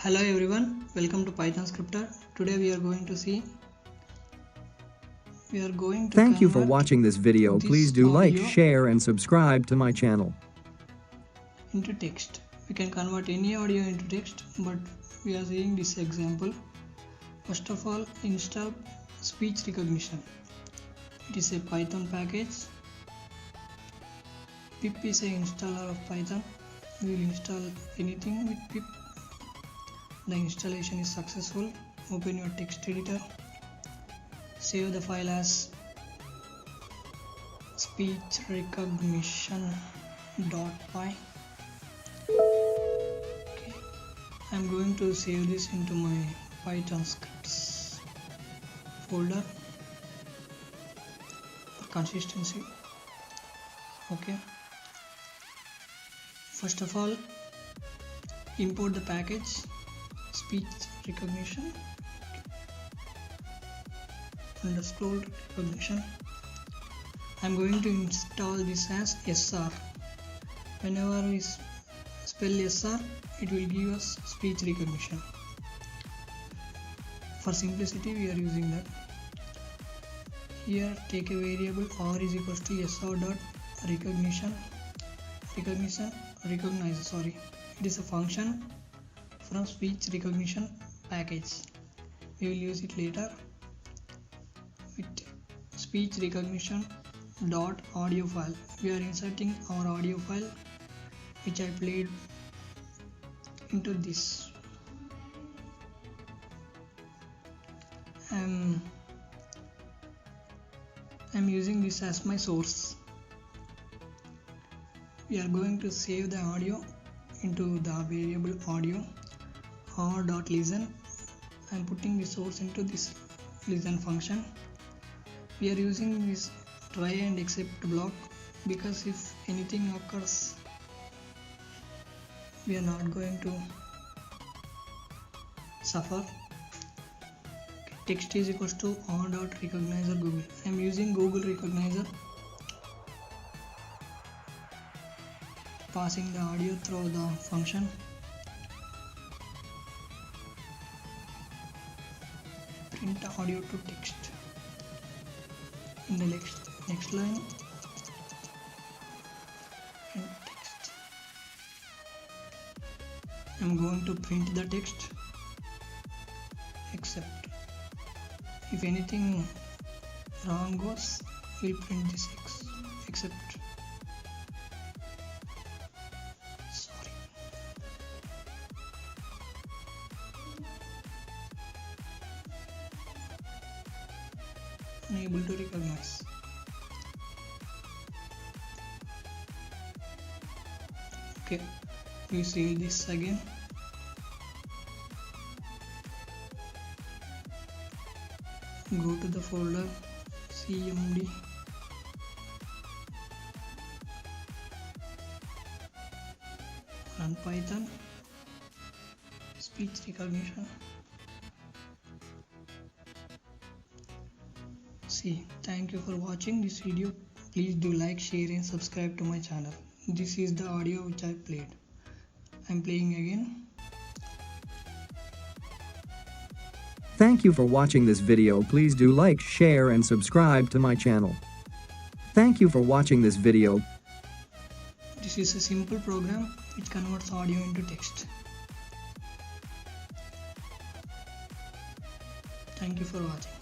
Hello everyone, welcome to Python Scripter. Today we are going to Thank you for watching this video. Please do like, share and subscribe to my channel. Into text. We can convert any audio into text, but we are seeing this example. First of all, install speech recognition. It is a Python package. Pip is a installer of Python. We will install anything with pip. The installation is successful. Open your text editor. Save the file as speechrecognition.py. Okay. I am going to save this into my Python scripts folder for consistency. Okay. First of all, import the package speech recognition underscore recognition. I'm going to install this as SR. Whenever we spell SR, it will give us speech recognition. For simplicity, we are using that. Here, take a variable R is equals to SR dot recognize. It is a function from speech recognition package. We will use it later with speech recognition dot audio file. We are inserting our audio file which I played into this. I'm using this as my source. We are going to save the audio into the variable audio r.listen. I am putting the source into this listen function. We are using this try and except block because if anything occurs, we are not going to suffer. Okay. Text is equals to r.recognizer Google. I am using Google Recognizer, passing the audio through the function. Print audio to text. In the next line, print text. I'm going to print the text except. If anything wrong goes, we'll print this except. Unable to recognize. Okay, we save this again. Go to the folder cmd, run Python speech recognition. Thank you for watching this video. Please do like, share and subscribe to my channel. This is the audio which I played. I'm playing again. Thank you for watching this video. Please do like, share and subscribe to my channel. Thank you for watching this video. This is a simple program which converts audio into text. Thank you for watching.